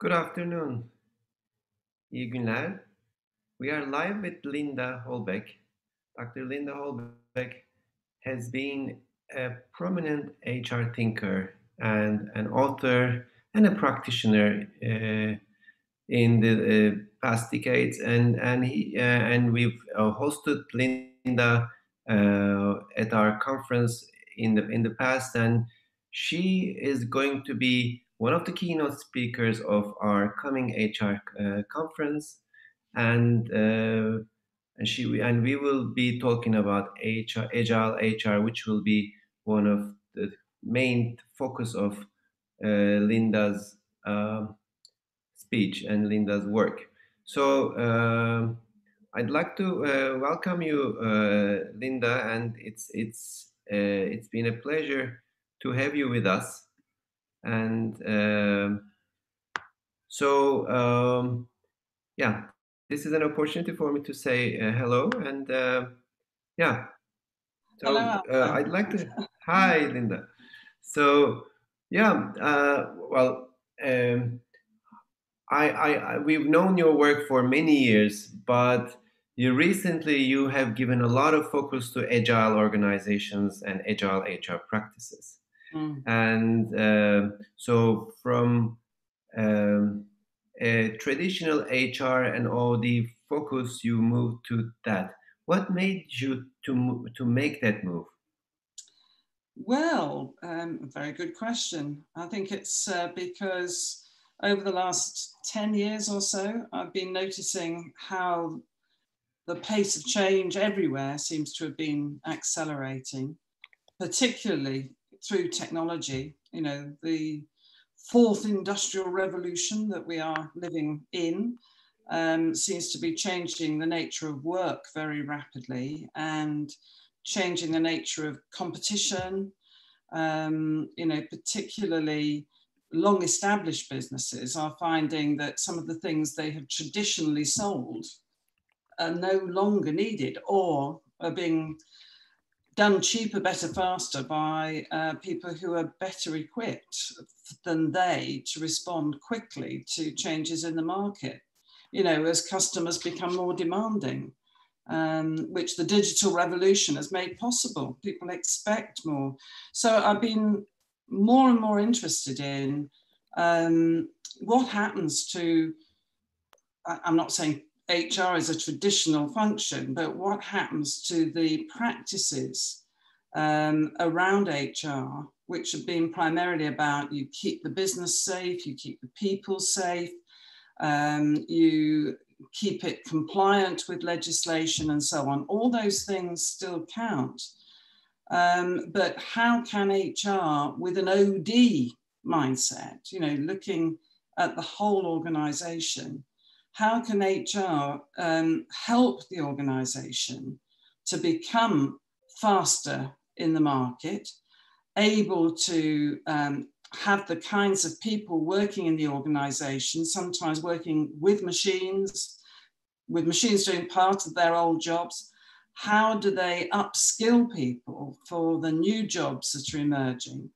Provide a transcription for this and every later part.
Good afternoon. İyi günler. We are live with Linda Holbeche. Dr. Linda Holbeche has been a prominent HR thinker and an author and a practitioner in the past decades, and we've hosted Linda at our conference in the past, and she is going to be one of the keynote speakers of our coming HR conference, and we will be talking about Agile HR, which will be one of the main focus of Linda's speech and Linda's work. So I'd like to welcome you, Linda, and it's been a pleasure to have you with us. And yeah, this is an opportunity for me to say hello, and yeah. Hello, So I'd like to. Hi, Linda. So yeah, well. We've known your work for many years, but you have given a lot of focus to agile organizations and agile HR practices. And so from um, a traditional HR and OD focus, you moved to that. What made you to make that move? Well, a very good question. I think it's because over the last 10 years or so, I've been noticing how the pace of change everywhere seems to have been accelerating, particularly through technology. You know, the fourth industrial revolution that we are living in seems to be changing the nature of work very rapidly and changing the nature of competition. Particularly long established businesses are finding that some of the things they have traditionally sold are no longer needed or are being done cheaper, better, faster by people who are better equipped than they to respond quickly to changes in the market. You know, as customers become more demanding, which the digital revolution has made possible. People expect more. So I've been more and more interested in what happens to, I'm not saying HR is a traditional function, but what happens to the practices around HR, which have been primarily about you keep the business safe, you keep the people safe, you keep it compliant with legislation and so on. All those things still count. But how can HR, with an OD mindset, you know, looking at the whole organization, how can HR help the organization to become faster in the market, able to have the kinds of people working in the organization, sometimes working with machines doing part of their old jobs. How do they upskill people for the new jobs that are emerging?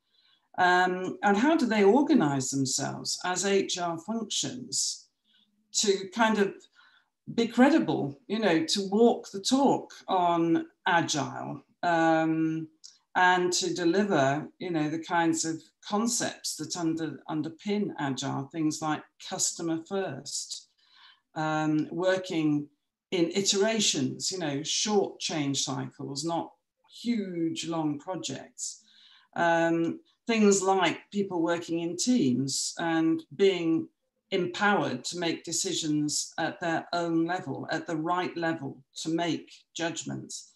And how do they organize themselves as HR functions to kind of be credible, you know, to walk the talk on Agile, and to deliver, you know, the kinds of concepts that underpin Agile, things like customer first, working in iterations, you know, short change cycles, not huge, long projects. Things like people working in teams and being empowered to make decisions at their own level, at the right level to make judgments,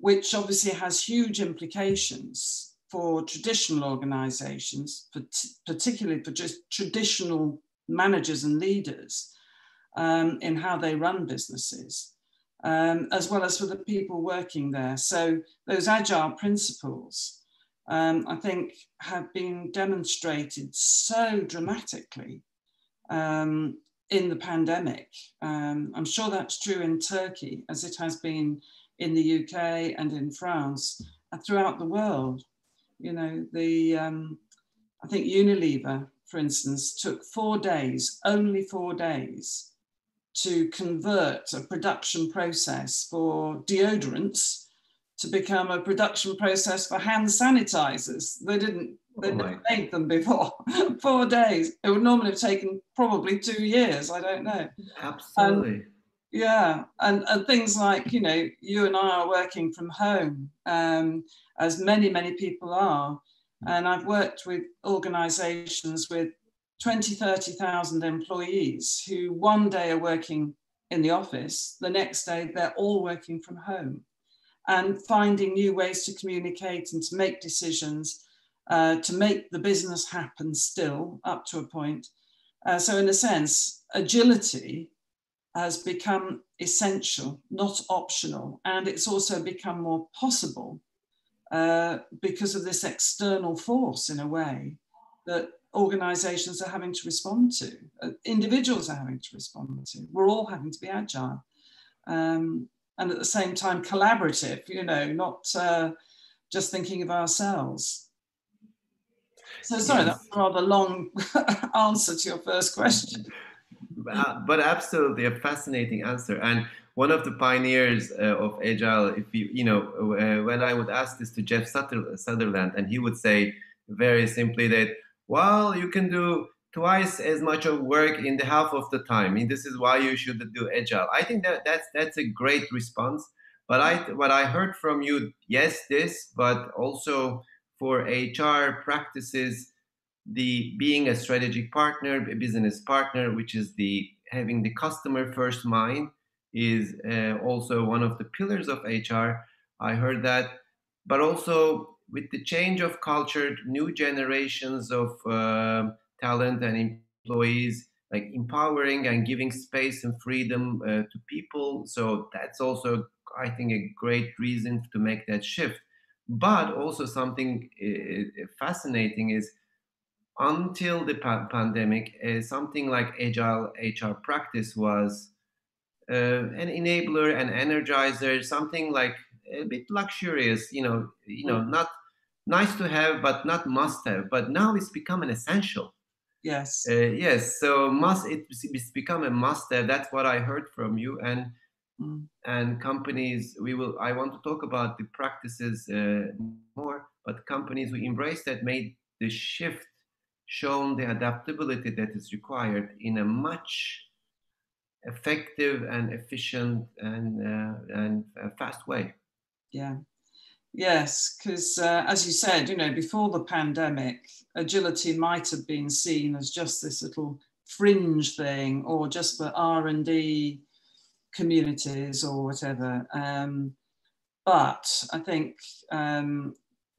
which obviously has huge implications for traditional organizations, particularly for just traditional managers and leaders in how they run businesses, as well as for the people working there. So those agile principles, I think, have been demonstrated so dramatically in the pandemic. I'm sure that's true in Turkey, as it has been in the UK and in France and throughout the world. You know, I think Unilever for instance, took 4 days, only 4 days, to convert a production process for deodorants to become a production process for hand sanitizers. They'd never made them before. 4 days. It would normally have taken probably 2 years. I don't know. Absolutely. And things like, you know, you and I are working from home, as many people are. And I've worked with organizations with 20, 30,000 employees who one day are working in the office, the next day they're all working from home, and finding new ways to communicate and to make decisions, to make the business happen still up to a point. So in a sense, agility has become essential, not optional. And it's also become more possible because of this external force, in a way, that organizations are having to respond to, individuals are having to respond to. We're all having to be agile. And at the same time, collaborative, you know, not just thinking of ourselves. So sorry, Yes. that's a rather long answer to your first question. But absolutely a fascinating answer. And one of the pioneers of Agile, if you know, when I would ask this to Jeff Sutherland, and he would say very simply that, well, you can do twice as much of work in the half of the time. I mean, this is why you should do Agile. I think that's a great response. But what I heard from you, yes, this, but also for HR practices, the being a strategic partner, a business partner, which is the having the customer first mind, is also one of the pillars of HR. I heard that, but also with the change of culture, new generations of talent and employees, like empowering and giving space and freedom to people. So that's also, I think, a great reason to make that shift. But also something fascinating is, until the pandemic, something like Agile HR Practice was an enabler, an energizer, something like a bit luxurious, not nice to have, but not must have. But now it's become an essential. Yes. Yes. So it's become a must have. That's what I heard from you. And companies, I want to talk about the practices more, but companies who embrace that made the shift, shown the adaptability that is required in a much effective and efficient and fast way. Yeah. Yes, because as you said, you know, before the pandemic, agility might have been seen as just this little fringe thing, or just for R&D communities or whatever. But I think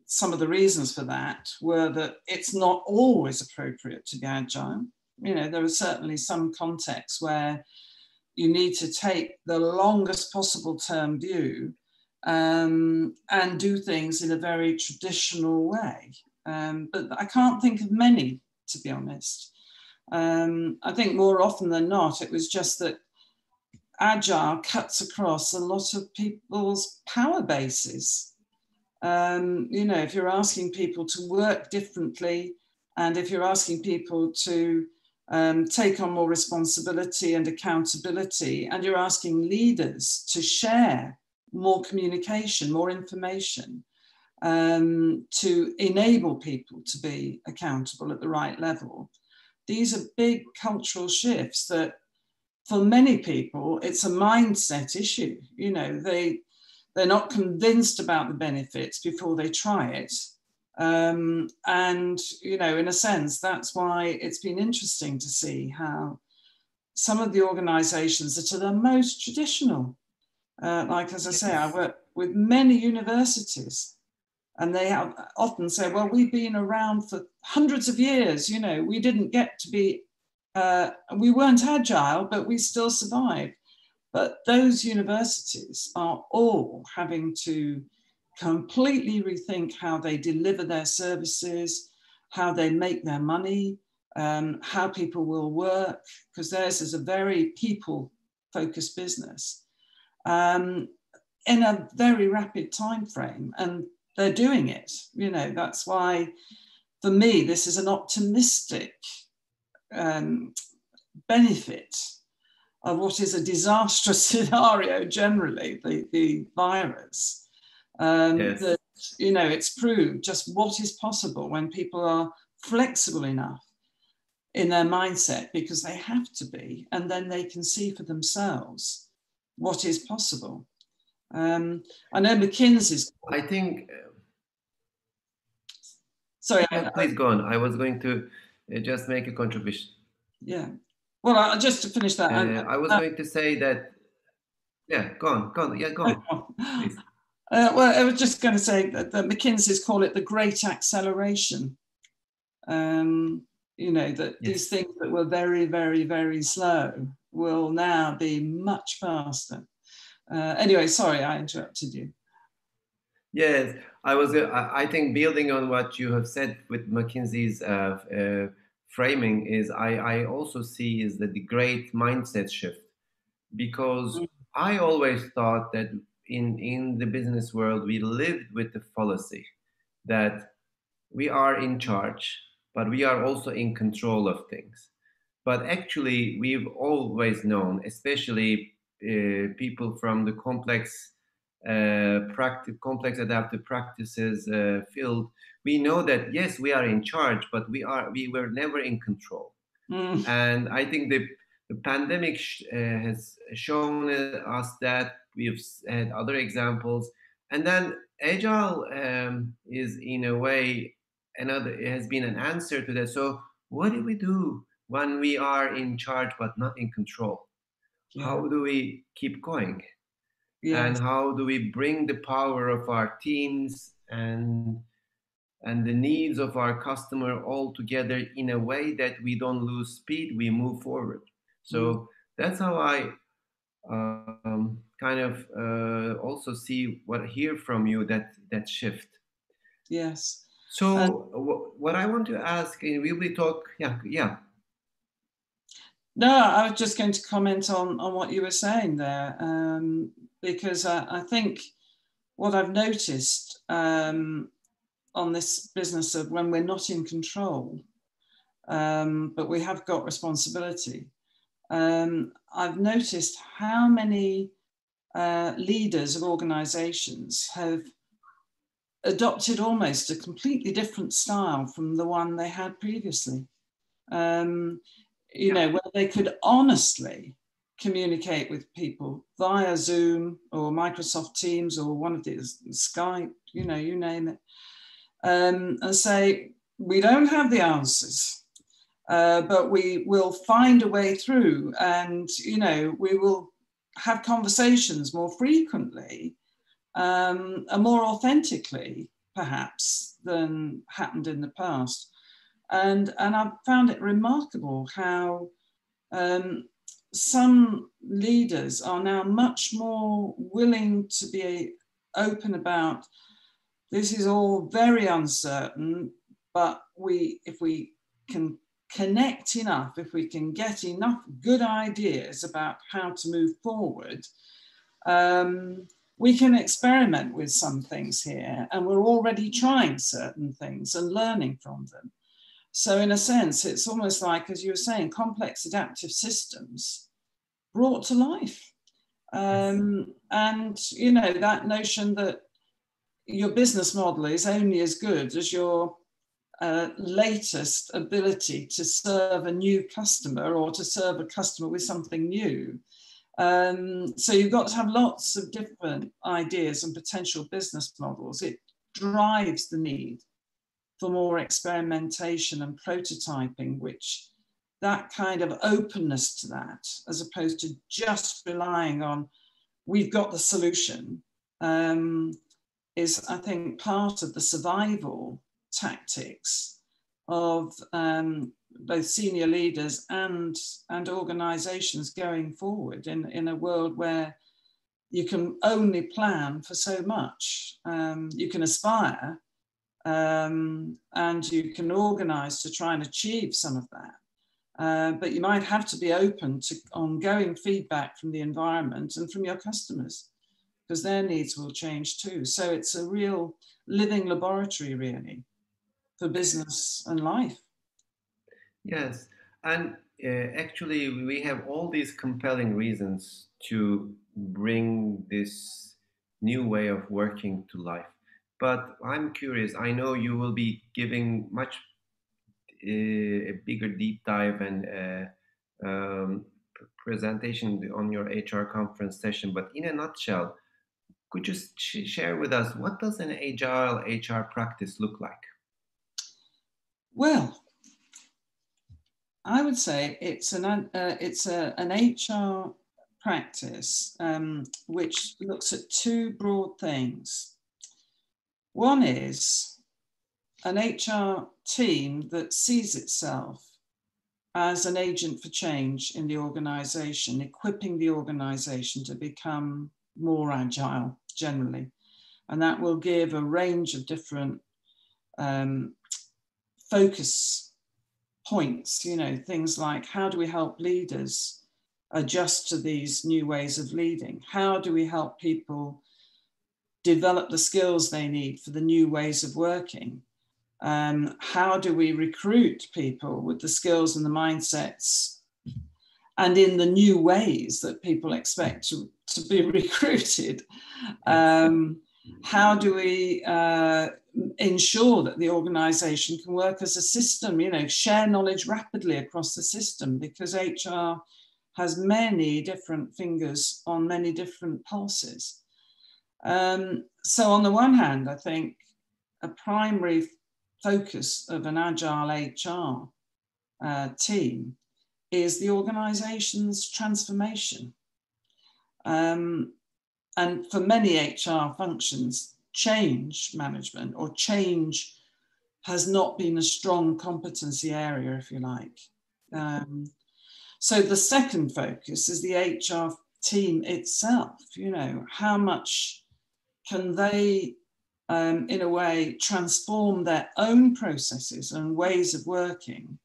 some of the reasons for that were that it's not always appropriate to be agile. You know, there are certainly some contexts where you need to take the longest possible term view and do things in a very traditional way. But I can't think of many, to be honest. I think more often than not, it was just that Agile cuts across a lot of people's power bases. You know, if you're asking people to work differently, and if you're asking people to take on more responsibility and accountability, and you're asking leaders to share more communication, more information, to enable people to be accountable at the right level, these are big cultural shifts that, for many people, it's a mindset issue. You know, they're not convinced about the benefits before they try it. And, you know, in a sense, that's why it's been interesting to see how some of the organizations that are the most traditional, like, as I say, I work with many universities, and they have often say, well, we've been around for hundreds of years, you know, we didn't get to be, we weren't agile, but we still survived. But those universities are all having to completely rethink how they deliver their services, how they make their money, how people will work, because theirs is a very people-focused business, in a very rapid time frame. And they're doing it. You know, that's why, for me, this is an optimistic benefit of what is a disastrous scenario generally, the virus. Yes. That, you know, it's proved just what is possible when people are flexible enough in their mindset, because they have to be, and then they can see for themselves what is possible. I know McKinsey's... I think... Sorry. Please go on. I was going to just make a contribution. Yeah. Well, just to finish that. I was going to say that... Yeah, go on. Yeah, go on, please. Well, I was just going to say that McKinsey's call it the great acceleration. You know, that these things that were very, very, very slow will now be much faster. Anyway, sorry, I interrupted you. Yes, I think building on what you have said with McKinsey's framing is, I also see is that the great mindset shift, because I always thought that in the business world we lived with the fallacy that we are in charge, but we are also in control of things. But actually, we've always known, especially people from the complex adaptive practices field, we know that yes, we are in charge, but we were never in control. And I think the pandemic has shown us that. We've had other examples, and then Agile is in a way it has been an answer to that. So what do we do when we are in charge but not in control? How do we keep going? And how do we bring the power of our teams and the needs of our customer all together in a way that we don't lose speed, we move forward? So that's how I kind of also hear from you that shift. Yes. So what I want to ask, we will talk. Yeah. No, I was just going to comment on what you were saying there, because I think what I've noticed on this business of when we're not in control, but we have got responsibility, I've noticed how many leaders of organizations have adopted almost a completely different style from the one they had previously. You know, where they could honestly communicate with people via Zoom or Microsoft Teams or one of these, Skype, you know, you name it, and say, we don't have the answers, but we will find a way through, and, you know, we will have conversations more frequently and more authentically, perhaps, than happened in the past. And I've found it remarkable how some leaders are now much more willing to be open about, this is all very uncertain, but if we can connect enough, if we can get enough good ideas about how to move forward, we can experiment with some things here, and we're already trying certain things and learning from them. So in a sense, it's almost like, as you were saying, complex adaptive systems brought to life. And, you know, that notion that your business model is only as good as your latest ability to serve a new customer or to serve a customer with something new. So you've got to have lots of different ideas and potential business models. It drives the need for more experimentation and prototyping, which that kind of openness to that, as opposed to just relying on, we've got the solution, is, I think, part of the survival tactics of both senior leaders and organizations going forward in a world where you can only plan for so much. You can aspire, and you can organize to try and achieve some of that. But you might have to be open to ongoing feedback from the environment and from your customers, because their needs will change too. So it's a real living laboratory, really, for business and life. Yes. And actually, we have all these compelling reasons to bring this new way of working to life. But I'm curious, I know you will be giving much a bigger deep dive and presentation on your HR conference session. But in a nutshell, could you share with us what does an agile HR practice look like? Well, I would say it's an HR practice which looks at two broad things. One is an HR team that sees itself as an agent for change in the organization, equipping the organization to become more agile generally. And that will give a range of different focus points, things like how do we help leaders adjust to these new ways of leading? How do we help people develop the skills they need for the new ways of working? How do we recruit people with the skills and the mindsets and in the new ways that people expect to be recruited? How do we ensure that the organization can work as a system, share knowledge rapidly across the system, because HR has many different fingers on many different pulses. So on the one hand, I think a primary focus of an agile HR team is the organization's transformation. And for many HR functions, change management or change has not been a strong competency area, if you like. So the second focus is the HR team itself. How much can they, in a way, transform their own processes and ways of working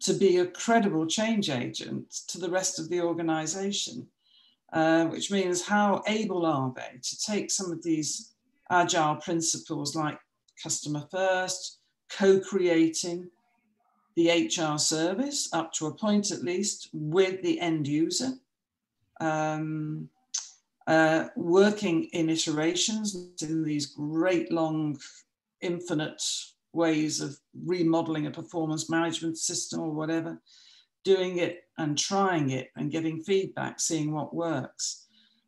to be a credible change agent to the rest of the organization? Which means how able are they to take some of these agile principles like customer first, co-creating the HR service up to a point at least with the end user, working in iterations in these great long infinite ways of remodeling a performance management system or whatever, doing it and trying it and getting feedback, seeing what works.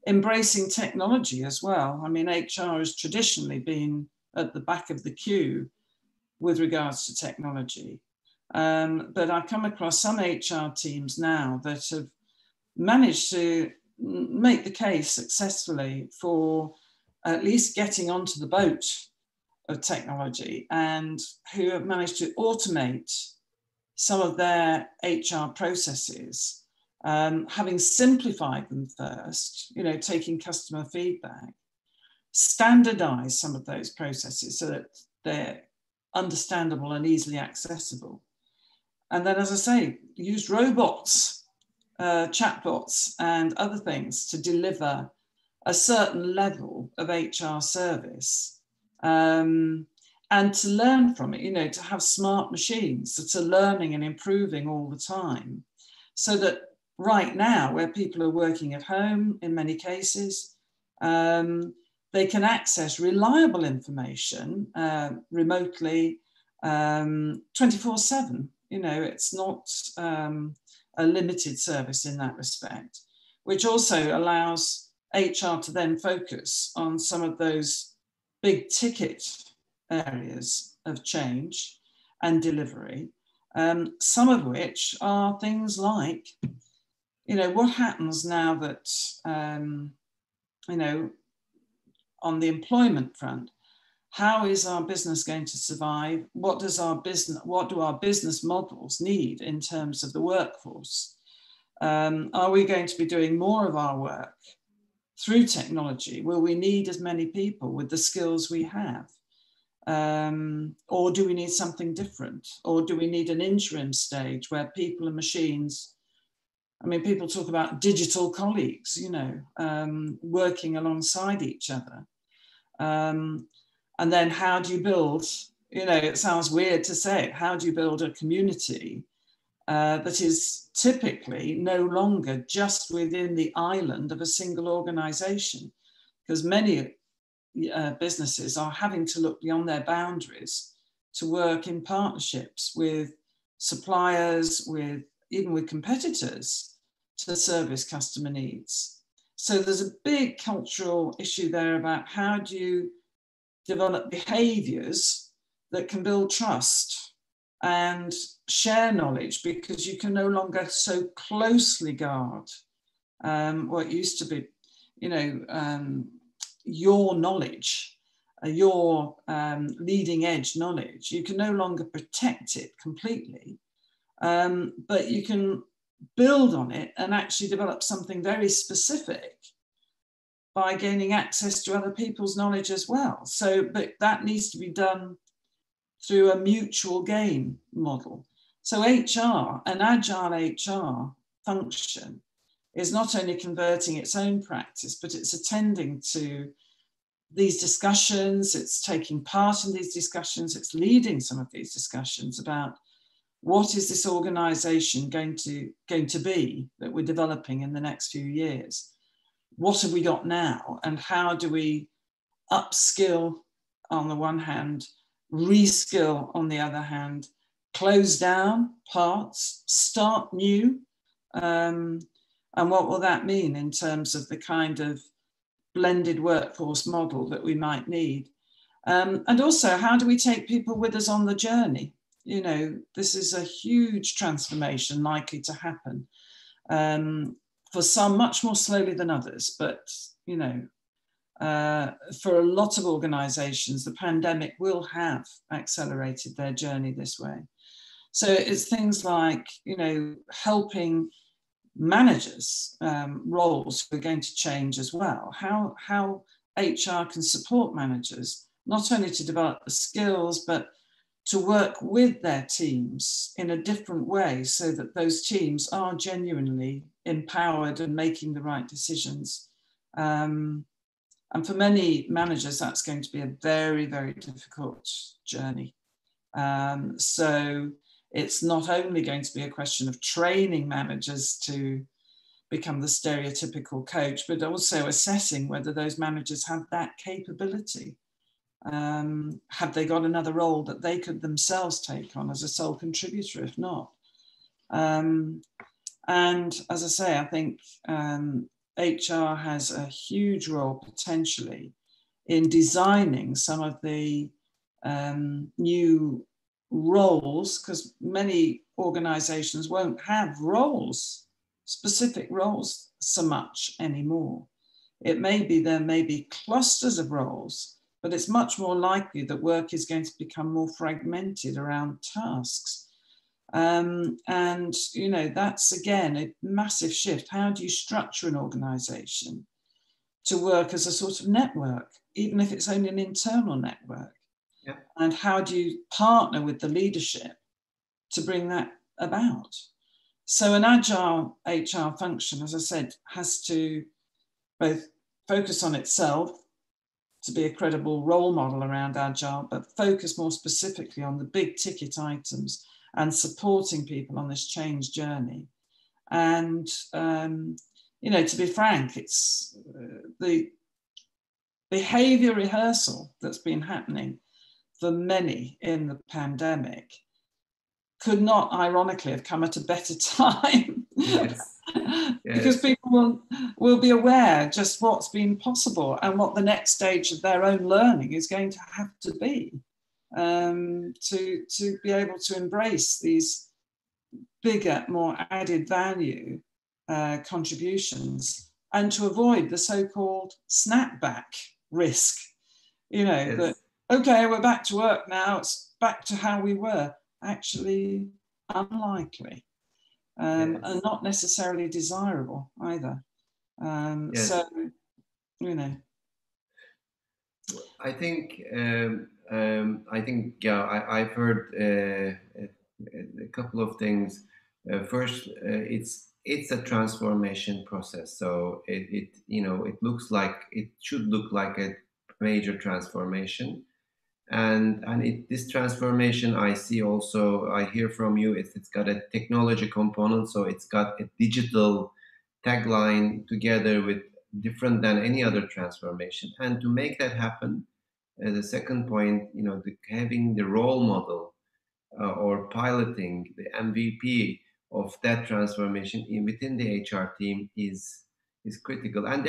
Embracing technology as well. I mean, HR has traditionally been at the back of the queue with regards to technology. But I come across some HR teams now that have managed to make the case successfully for at least getting onto the boat of technology, and who have managed to automate some of their HR processes, having simplified them first, taking customer feedback, standardize some of those processes so that they're understandable and easily accessible. And then, as I say, use robots, chatbots and other things to deliver a certain level of HR service, and to learn from it, to have smart machines that are learning and improving all the time, so that right now, where people are working at home in many cases, they can access reliable information remotely 24/7. It's not a limited service in that respect, which also allows HR to then focus on some of those big ticket areas of change and delivery, some of which are things like, what happens now that, on the employment front, how is our business going to survive? What do our business models need in terms of the workforce? Are we going to be doing more of our work through technology? Will we need as many people with the skills we have? Or do we need something different? Or do we need an interim stage where people and machines, people talk about digital colleagues, working alongside each other. And then how do you build, it sounds weird to say it, how do you build a community that is typically no longer just within the island of a single organization, because many businesses are having to look beyond their boundaries to work in partnerships with suppliers, even with competitors, to service customer needs. So there's a big cultural issue there about how do you develop behaviors that can build trust and share knowledge, because you can no longer so closely guard what used to be, your knowledge, your leading edge knowledge. You can no longer protect it completely, but you can build on it and actually develop something very specific by gaining access to other people's knowledge as well. So, but that needs to be done through a mutual gain model. So HR, an agile HR function, is not only converting its own practice, but it's attending to these discussions, it's taking part in these discussions, it's leading some of these discussions about what is this organization going to be that we're developing in the next few years? What have we got now? And how do we upskill on the one hand, reskill on the other hand, close down parts, start new? And what will that mean in terms of the kind of blended workforce model that we might need? And also, how do we take people with us on the journey? This is a huge transformation likely to happen. For some much more slowly than others, but for a lot of organizations, the pandemic will have accelerated their journey this way. So it's things like, helping managers' roles are going to change as well. How HR can support managers, not only to develop the skills, but to work with their teams in a different way so that those teams are genuinely empowered and making the right decisions. And for many managers, that's going to be a very, very difficult journey. So it's not only going to be a question of training managers to become the stereotypical coach, but also assessing whether those managers have that capability. Have they got another role that they could themselves take on as a sole contributor, if not? And as I say, I think HR has a huge role potentially in designing some of the new roles, because many organizations won't have roles, specific roles so much anymore. There may be clusters of roles, but it's much more likely that work is going to become more fragmented around tasks. And, that's again a massive shift. How do you structure an organization to work as a sort of network, even if it's only an internal network? Yeah. And how do you partner with the leadership to bring that about? So an agile HR function, as I said, has to both focus on itself to be a credible role model around agile, but focus more specifically on the big ticket items and supporting people on this change journey. And, to be frank, it's the behavior rehearsal that's been happening for many in the pandemic could not ironically have come at a better time. Yes. Because people will be aware just what's been possible and what the next stage of their own learning is going to have to be to be able to embrace these bigger, more added value contributions and to avoid the so-called snapback risk. Yes. That, okay, we're back to work now, it's back to how we were. Actually unlikely. And not necessarily desirable either. Yes. So, I think I've heard a couple of things. First, it's a transformation process. So it should look like a major transformation, This transformation I see also, I hear from you, it's got a technology component, so it's got a digital tagline together with different than any other transformation. And to make that happen, the second point, having the role model or piloting the MVP of that transformation within the HR team is critical. And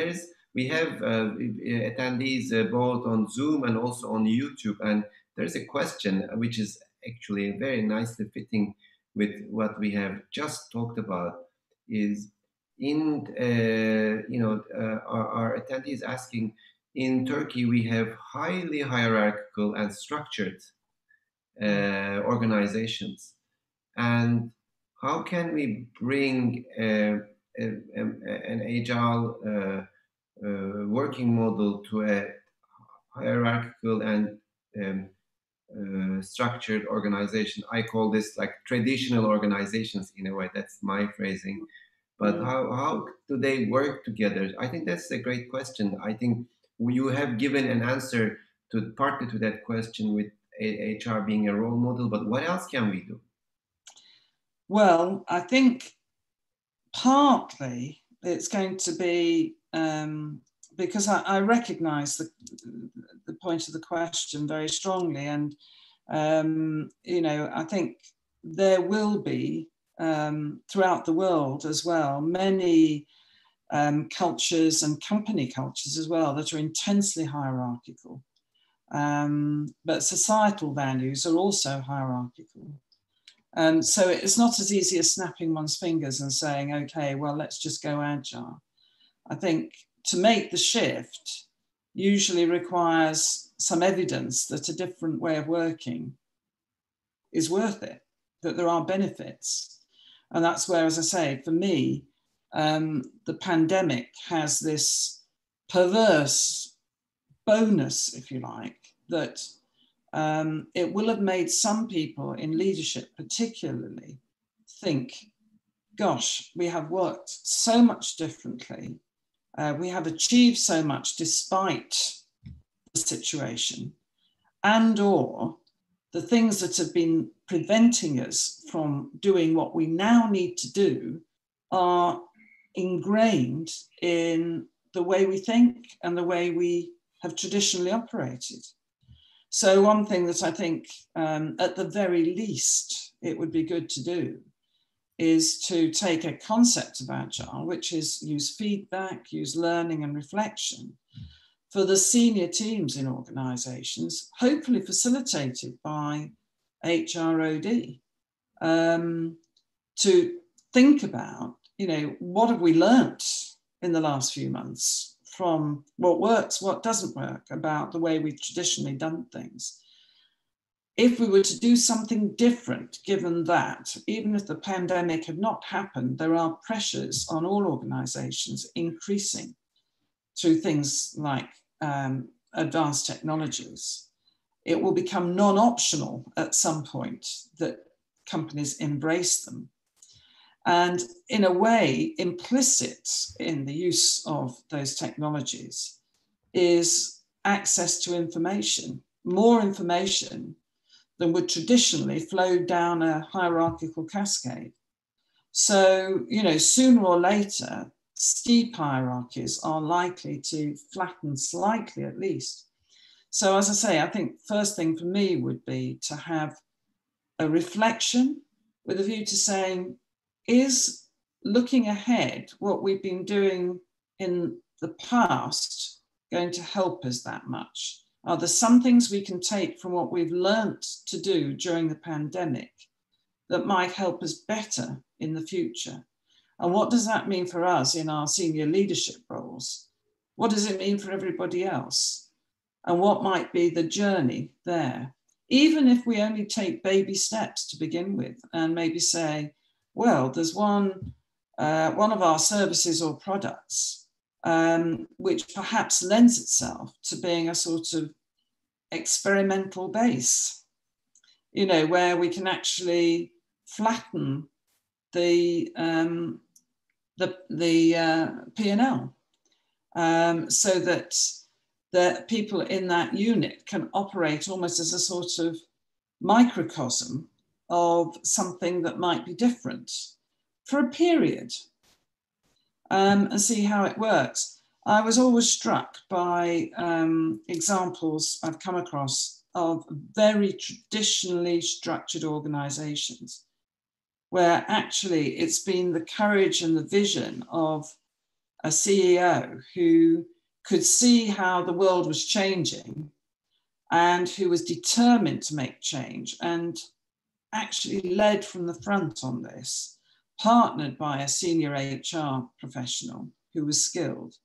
we have attendees both on Zoom and also on YouTube. And there's a question which is actually very nicely fitting with what we have just talked about. Is our attendees asking, in Turkey we have highly hierarchical and structured organizations, and how can we bring an agile working model to a hierarchical and structured organization? I call this like traditional organizations in a way. That's my phrasing. But how do they work together? I think that's a great question. I think you have given an answer partly to that question with HR being a role model, but what else can we do? Well, I think partly it's going to be because I recognise the point of the question very strongly, and I think there will be throughout the world as well many cultures and company cultures as well that are intensely hierarchical, but societal values are also hierarchical. So it's not as easy as snapping one's fingers and saying, okay, well, let's just go agile. I think to make the shift usually requires some evidence that a different way of working is worth it, that there are benefits. And that's where, as I say, for me, the pandemic has this perverse bonus, if you like, that it will have made some people in leadership particularly think, gosh, we have worked so much differently. We have achieved so much despite the situation, and or the things that have been preventing us from doing what we now need to do are ingrained in the way we think and the way we have traditionally operated. So one thing that I think, at the very least, it would be good to do is to take a concept of Agile, which is use feedback, use learning and reflection for the senior teams in organizations, hopefully facilitated by HROD, to think about, what have we learnt in the last few months from what works, what doesn't work about the way we've traditionally done things. If we were to do something different, given that, even if the pandemic had not happened, there are pressures on all organizations increasing through things like advanced technologies. It will become non-optional at some point that companies embrace them. And in a way, implicit in the use of those technologies is access to information, more information than would traditionally flow down a hierarchical cascade. So, sooner or later, steep hierarchies are likely to flatten slightly at least. So as I say, I think first thing for me would be to have a reflection with a view to saying, is looking ahead what we've been doing in the past going to help us that much? Are there some things we can take from what we've learnt to do during the pandemic that might help us better in the future? And what does that mean for us in our senior leadership roles? What does it mean for everybody else? And what might be the journey there? Even if we only take baby steps to begin with and maybe say, well, there's one of our services or products which perhaps lends itself to being a sort of experimental base, where we can actually flatten the P&L so that that people in that unit can operate almost as a sort of microcosm of something that might be different for a period, and see how it works. I was always struck by examples I've come across of very traditionally structured organizations where actually it's been the courage and the vision of a CEO who could see how the world was changing and who was determined to make change and actually led from the front on this, partnered by a senior HR professional who was skilled,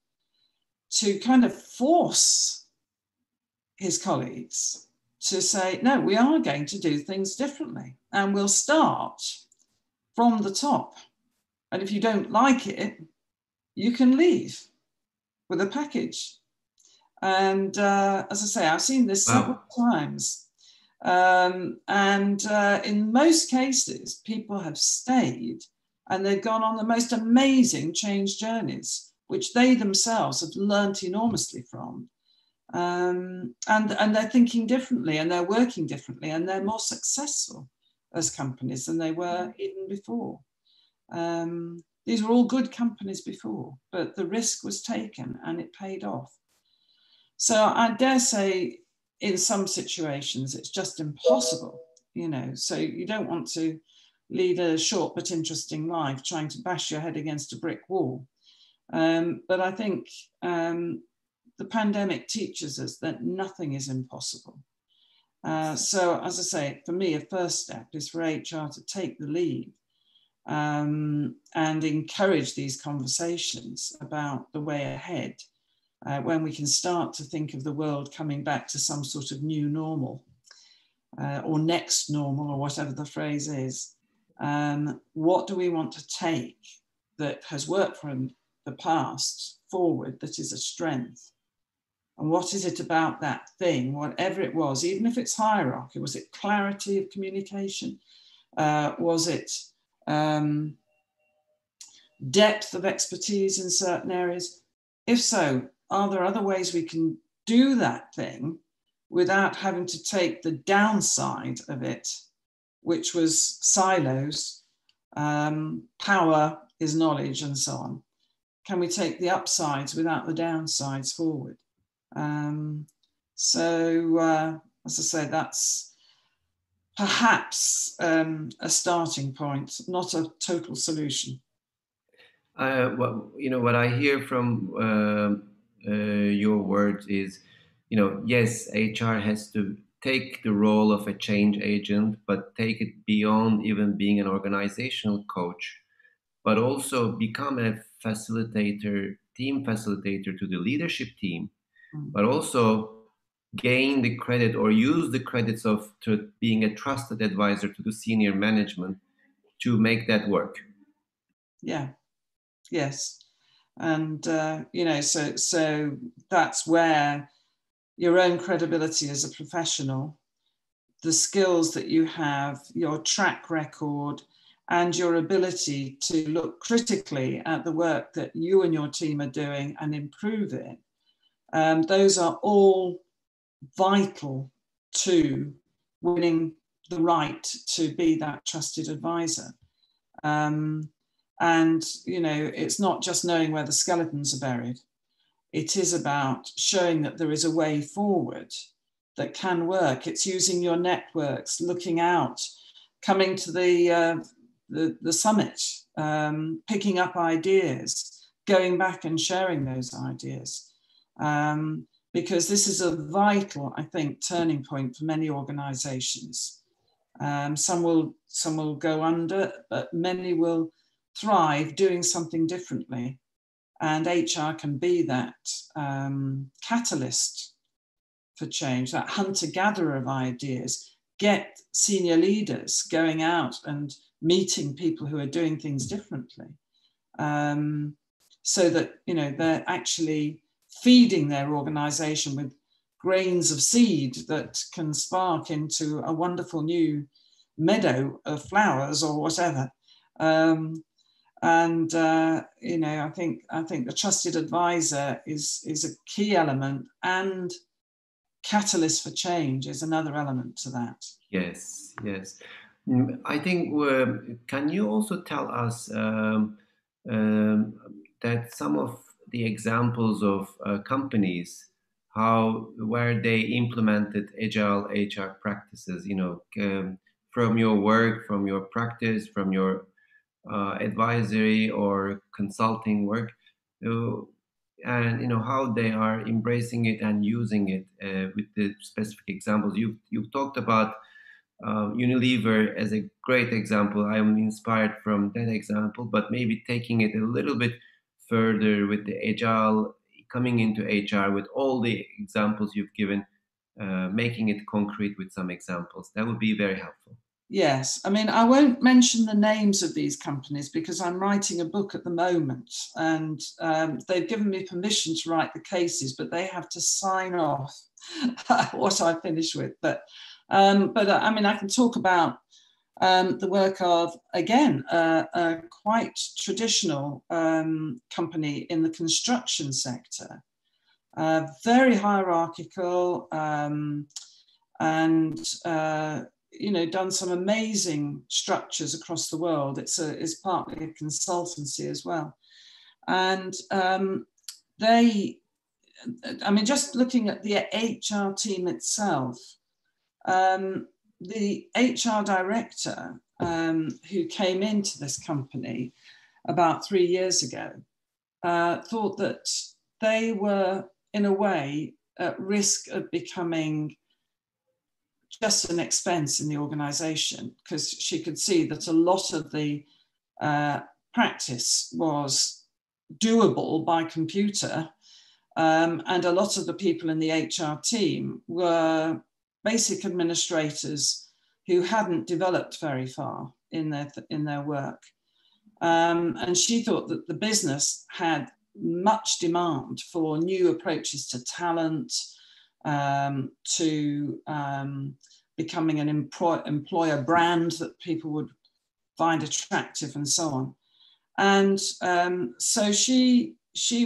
to kind of force his colleagues to say, no, we are going to do things differently and we'll start from the top. And if you don't like it, you can leave with a package. And as I say, I've seen this several times. In most cases, people have stayed and they've gone on the most amazing change journeys, which they themselves have learnt enormously from. And they're thinking differently and they're working differently and they're more successful as companies than they were even before. These were all good companies before, but the risk was taken and it paid off. So I dare say in some situations, it's just impossible, you know, so you don't want to lead a short but interesting life trying to bash your head against a brick wall. But I think the pandemic teaches us that nothing is impossible. So as I say, for me, a first step is for HR to take the lead and encourage these conversations about the way ahead when we can start to think of the world coming back to some sort of new normal or next normal or whatever the phrase is. What do we want to take that has worked from the past forward that is a strength? And what is it about that thing, whatever it was, even if it's hierarchy? Was it clarity of communication? Was it depth of expertise in certain areas? If so, are there other ways we can do that thing without having to take the downside of it, which was silos, power is knowledge, and so on? Can we take the upsides without the downsides forward? As I say, that's perhaps a starting point, not a total solution. Well, you know, what I hear from your words is, you know, yes, HR has to take the role of a change agent, but take it beyond even being an organizational coach, but also become a facilitator, team facilitator to the leadership team, but also gain the credit or use the credits of to being a trusted advisor to the senior management to make that work. Yeah. Yes. And, you know, so that's where your own credibility as a professional, the skills that you have, your track record, and your ability to look critically at the work that you and your team are doing and improve it. Those are all vital to winning the right to be that trusted advisor. And, you know, it's not just knowing where the skeletons are buried. It is about showing that there is a way forward that can work. It's using your networks, looking out, coming to the summit, picking up ideas, going back and sharing those ideas. Because this is a vital, I think, turning point for many organizations. Some will go under, but many will thrive doing something differently. And HR can be that catalyst for change, that hunter-gatherer of ideas, get senior leaders going out and meeting people who are doing things differently, so that, you know, they're actually feeding their organization with grains of seed that can spark into a wonderful new meadow of flowers or whatever. And you know, I think the trusted advisor is a key element, and catalyst for change is another element to that. Yes, yes. I think, can you also tell us that some of the examples of companies, where they implemented agile HR practices, from your work, from your practice, from your advisory or consulting work, uh, and how they are embracing it and using it, with the specific examples you've talked about. Unilever as a great example. I am inspired from that example, but maybe taking it a little bit further with the agile, coming into HR with all the examples you've given, making it concrete with some examples. That would be very helpful. Yes, I mean, I won't mention the names of these companies because I'm writing a book at the moment, and they've given me permission to write the cases, but they have to sign off what I finish with. But I mean, I can talk about the work of, again, a quite traditional company in the construction sector, very hierarchical, and you know, done some amazing structures across the world. It's partly a consultancy as well. And I mean, just looking at the HR team itself, the HR director who came into this company about 3 years ago thought that they were, in a way, at risk of becoming just an expense in the organization, because she could see that a lot of the practice was doable by computer, and a lot of the people in the HR team were basic administrators who hadn't developed very far in their work. And she thought that the business had much demand for new approaches to talent, to becoming an employer brand that people would find attractive, and so on. And so she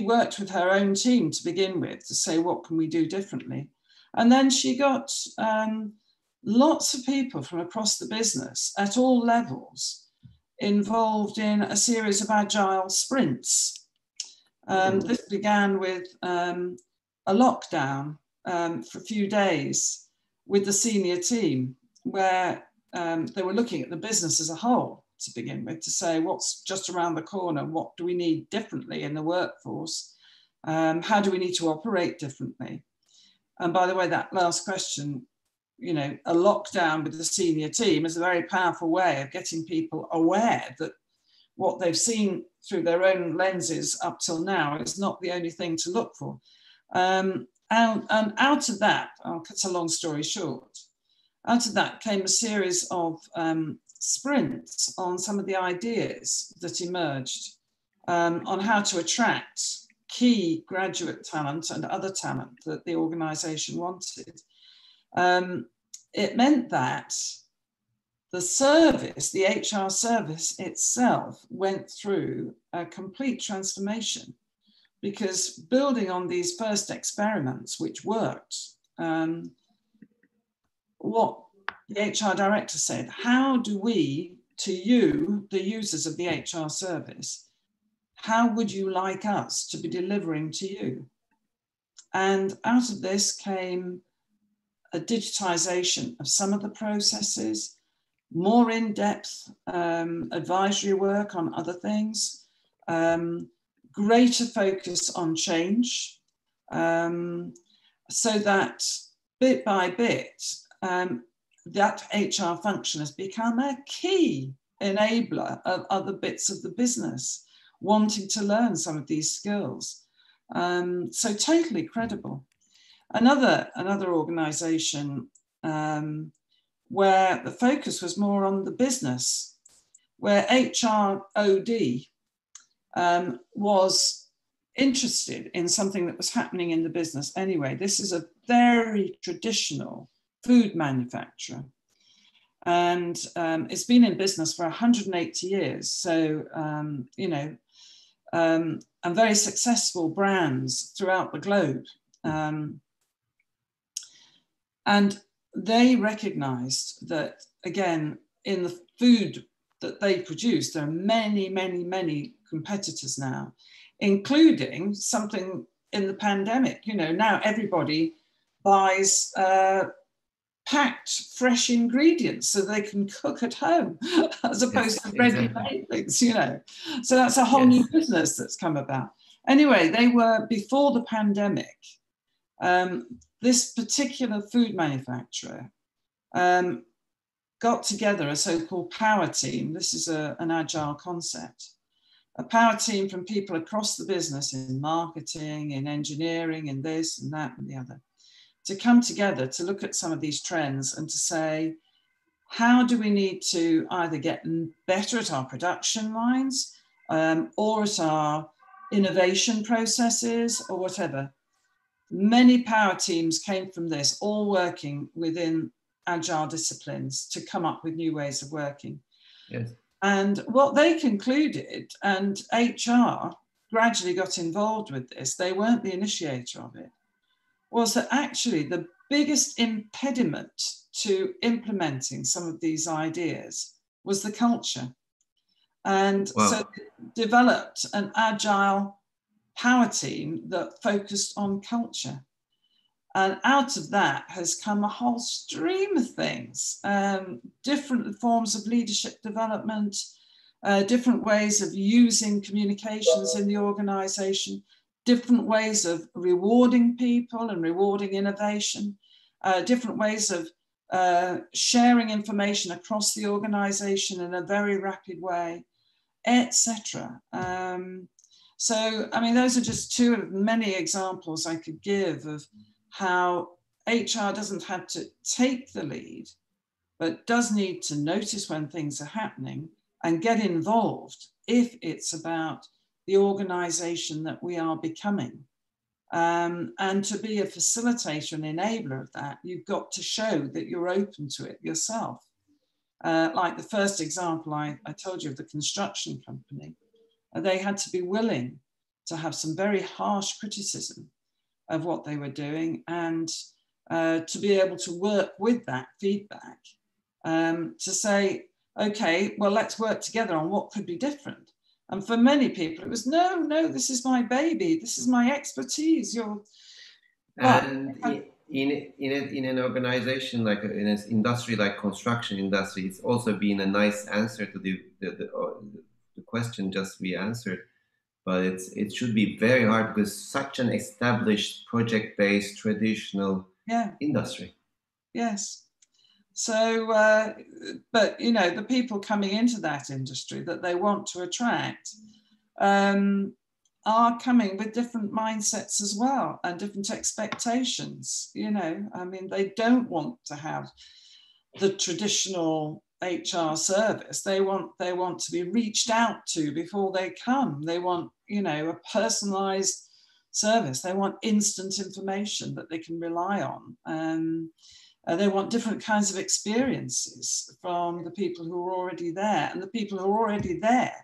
worked with her own team to begin with to say, what can we do differently? And then she got lots of people from across the business at all levels involved in a series of agile sprints. This began with a lockdown for a few days with the senior team, where they were looking at the business as a whole to begin with, to say what's just around the corner, what do we need differently in the workforce, how do we need to operate differently. And by the way, that last question, you know, a lockdown with the senior team is a very powerful way of getting people aware that what they've seen through their own lenses up till now is not the only thing to look for. And out of that, I'll cut a long story short, out of that came a series of sprints on some of the ideas that emerged on how to attract key graduate talent and other talent that the organization wanted. It meant that the service, the HR service itself, went through a complete transformation, because building on these first experiments, which worked, what the HR director said, how do we, to you, the users of the HR service, how would you like us to be delivering to you? And out of this came a digitization of some of the processes, more in-depth advisory work on other things, greater focus on change, so that bit by bit, that HR function has become a key enabler of other bits of the business wanting to learn some of these skills. So totally credible. Another organization where the focus was more on the business, where HROD was interested in something that was happening in the business anyway. This is a very traditional food manufacturer. And it's been in business for 180 years. So, you know, and very successful brands throughout the globe. And they recognized that, again, in the food that they produce, there are many, many, many competitors now, including something in the pandemic. You know, now everybody buys packed fresh ingredients so they can cook at home as opposed to ready-made things, you know. So that's a whole new business that's come about. Anyway, they were, before the pandemic, this particular food manufacturer got together a so-called power team. This is an agile concept. A power team from people across the business in marketing, in engineering, in this and that and the other, to come together to look at some of these trends and to say, how do we need to either get better at our production lines or at our innovation processes or whatever. Many power teams came from this, all working within agile disciplines to come up with new ways of working. Yes. And what they concluded, and HR gradually got involved with this, they weren't the initiator of it, was that actually the biggest impediment to implementing some of these ideas was the culture. And so they developed an agile power team that focused on culture. And out of that has come a whole stream of things, different forms of leadership development, different ways of using communications in the organization, different ways of rewarding people and rewarding innovation, different ways of sharing information across the organization in a very rapid way, etc. So, I mean, those are just two of many examples I could give of how HR doesn't have to take the lead, but does need to notice when things are happening and get involved if it's about the organization that we are becoming. And to be a facilitator and enabler of that, you've got to show that you're open to it yourself. Like the first example I told you of the construction company, they had to be willing to have some very harsh criticism of what they were doing and to be able to work with that feedback to say, okay, well, let's work together on what could be different. And for many people, it was, no, this is my baby. This is my expertise. And in an organization, like in an industry like construction industry, it's also been a nice answer to the question just we answered. But it should be very hard because such an established project-based traditional industry. Yes. So, but you know, the people coming into that industry that they want to attract are coming with different mindsets as well and different expectations. You know, I mean, they don't want to have the traditional HR service. They want to be reached out to before they come. They want, you know, a personalized service. They want instant information that they can rely on. They want different kinds of experiences from the people who are already there, and the people who are already there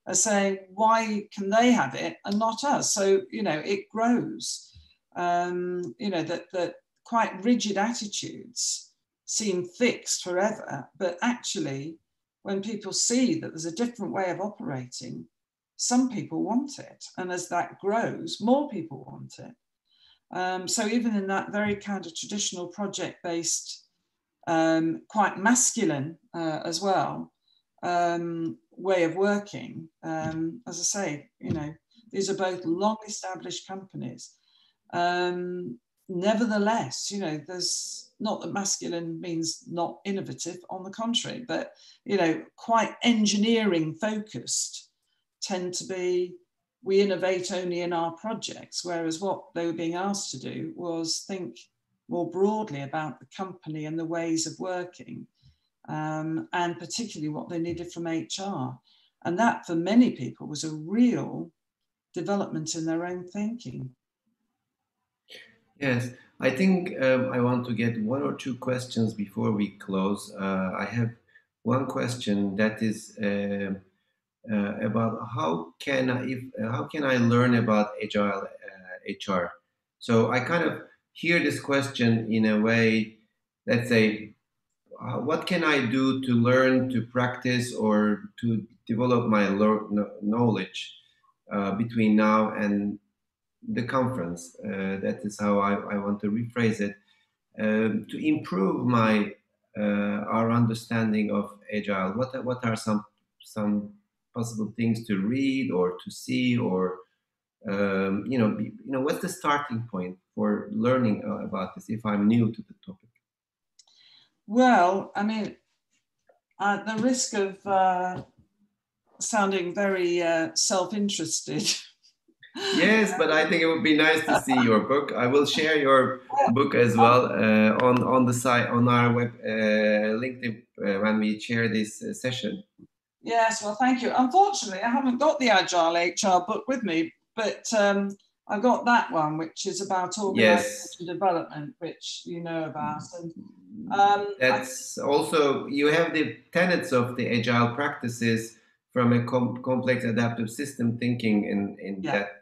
are saying, why can they have it and not us? So, you know, it grows. You know, that quite rigid attitudes seem fixed forever, but actually when people see that there's a different way of operating, some people want it. And as that grows, more people want it. So even in that very kind of traditional project-based, quite masculine as well, way of working, as I say, you know, these are both long-established companies. Nevertheless, you know, there's not that masculine means not innovative, on the contrary, but, you know, quite engineering focused tend to be, we innovate only in our projects, whereas what they were being asked to do was think more broadly about the company and the ways of working, and particularly what they needed from HR. And that, for many people, was a real development in their own thinking. Yes. I think I want to get one or two questions before we close. I have one question that is about how can I learn about Agile HR? So I kind of hear this question in a way. Let's say, what can I do to learn, to practice, or to develop my knowledge between now and the conference? That is how I want to rephrase it. To improve my our understanding of agile, what are some possible things to read or to see, or what's the starting point for learning about this if I'm new to the topic? Well, I mean, at the risk of sounding very self-interested. Yes, but I think it would be nice to see your book. I will share your book as well on the site on our web LinkedIn when we share this session. Yes, well, thank you. Unfortunately, I haven't got the Agile HR book with me, but I got that one, which is about organization development, which you know about. And that's also, you have the tenets of the agile practices from a complex adaptive system thinking in that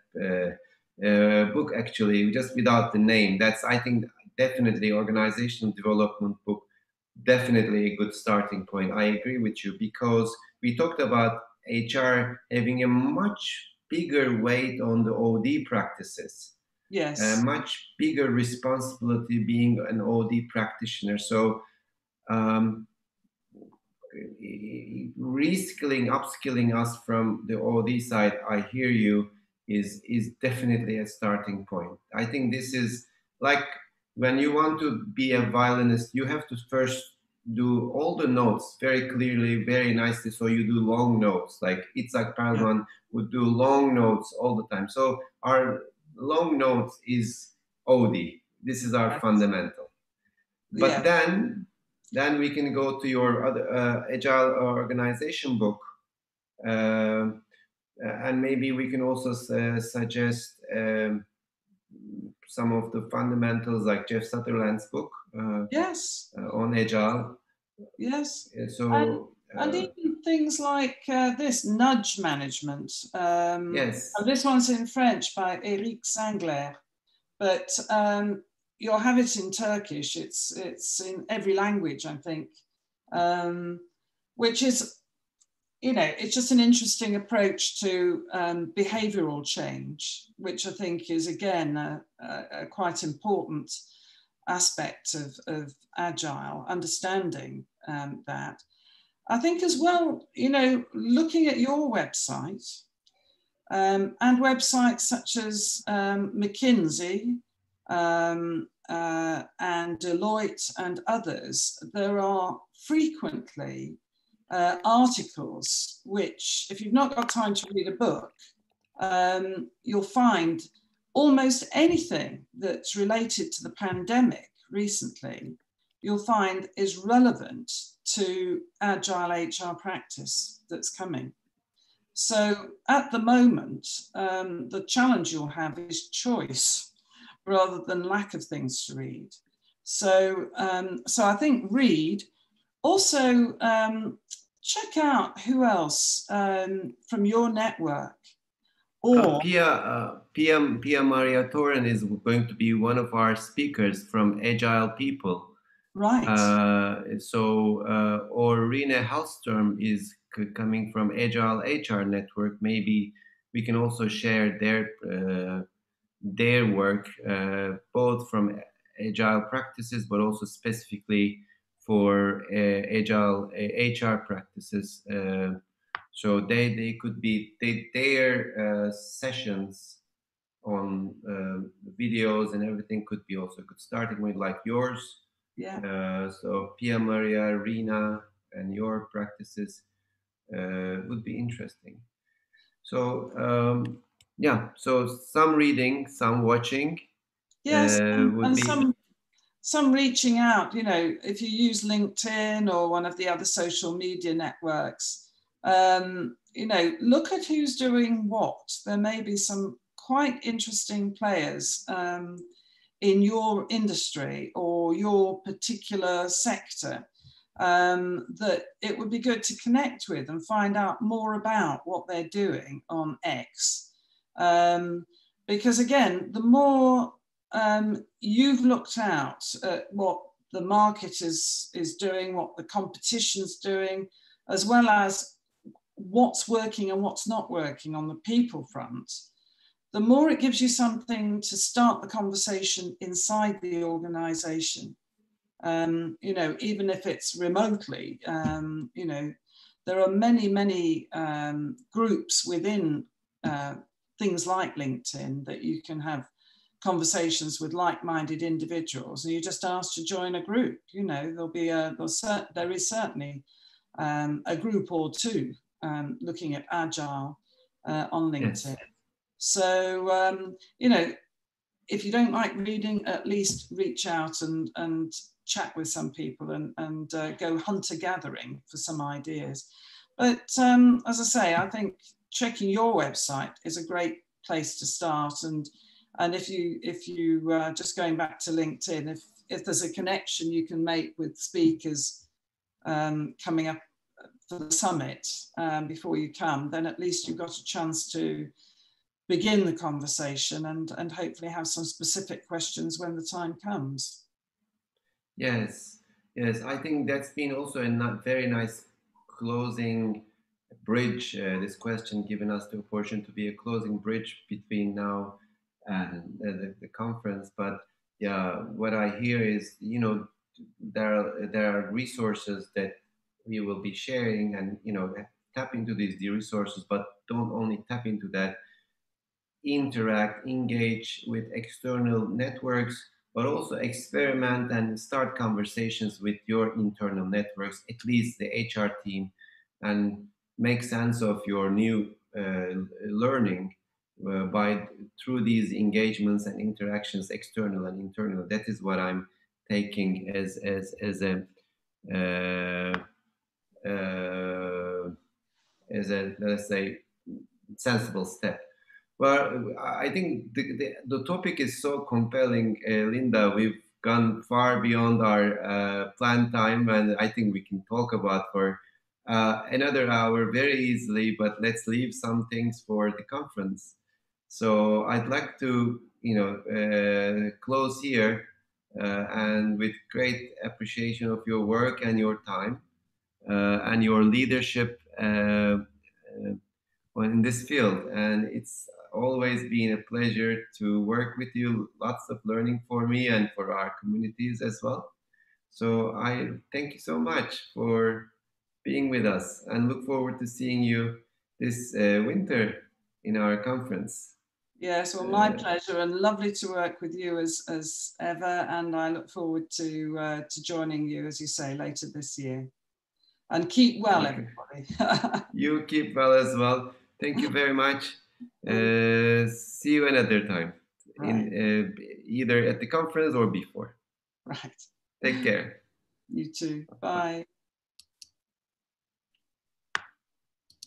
book, actually, just without the name. That's, I think, definitely organizational development book, definitely a good starting point. I agree with you, because we talked about HR having a much bigger weight on the OD practices. Yes. A much bigger responsibility being an OD practitioner. So reskilling, upskilling us from the OD side, I hear you, is definitely a starting point. I think this is like when you want to be a violinist, you have to first do all the notes very clearly, very nicely. So you do long notes, like Itzhak Perlman would do long notes all the time. So our long notes is OD. This is our fundamental. But then we can go to your other agile organization book, and maybe we can also suggest some of the fundamentals, like Jeff Sutherland's book on agile. Yes. So and even things like this nudge management. Yes. This one's in French by Eric Sangler, but you'll have it in Turkish. It's in every language, I think, which is, it's just an interesting approach to behavioral change, which I think is, again, a quite important aspect of Agile, understanding that. I think as well, looking at your website and websites such as McKinsey and Deloitte and others, there are frequently articles which, if you've not got time to read a book, you'll find almost anything that's related to the pandemic recently, you'll find is relevant to Agile HR practice that's coming. So at the moment, the challenge you'll have is choice rather than lack of things to read. So, so I think read. Also, check out who else from your network. Or Pia Maria Toren is going to be one of our speakers from Agile People. Right. Or Rene Hallström is coming from Agile HR Network. Maybe we can also share their work, both from Agile practices, but also specifically for Agile HR practices. So they could be their sessions on videos and everything could be also a good starting point, like yours. So Pia Maria, Rina, and your practices would be interesting. So so some reading, some watching. Yes, and some reaching out. If you use LinkedIn or one of the other social media networks, look at who's doing what. There may be some quite interesting players in your industry or your particular sector that it would be good to connect with and find out more about what they're doing on X. Because again, the more you've looked out at what the market is doing, what the competition's doing, as well as what's working and what's not working on the people front, the more it gives you something to start the conversation inside the organization. You know, even if it's remotely, you know, there are many groups within things like LinkedIn that you can have conversations with like-minded individuals, and you just ask to join a group. You know, there is certainly a group or two looking at Agile on LinkedIn. Yes. So, you know, if you don't like reading, at least reach out and chat with some people and go hunter-gathering for some ideas. But as I say, I think checking your website is a great place to start. And if you just going back to LinkedIn, if there's a connection you can make with speakers coming up for the summit before you come, then at least you've got a chance to begin the conversation and hopefully have some specific questions when the time comes. Yes, I think that's been also a very nice closing bridge, this question giving us the opportunity to be a closing bridge between now and the conference. But yeah, what I hear is, you know, there are resources that we will be sharing, and, you know, tap into these resources, but don't only tap into that. Interact, engage with external networks, but also experiment and start conversations with your internal networks, at least the HR team, and make sense of your new learning through these engagements and interactions, external and internal. That is what I'm taking as a let's say sensible step. Well, I think the topic is so compelling, Linda. We've gone far beyond our planned time, and I think we can talk about for another hour very easily, but let's leave some things for the conference. So I'd like to, you know, close here and with great appreciation of your work and your time and your leadership in this field. And it's always been a pleasure to work with you. Lots of learning for me and for our communities as well. So I thank you so much for being with us, and look forward to seeing you this winter in our conference. Yes, well, my pleasure, and lovely to work with you as ever. And I look forward to joining you, as you say, later this year. And keep well, everybody. You keep well as well. Thank you very much. See you another time, right. Either at the conference or before. Right. Take care. You too. Bye.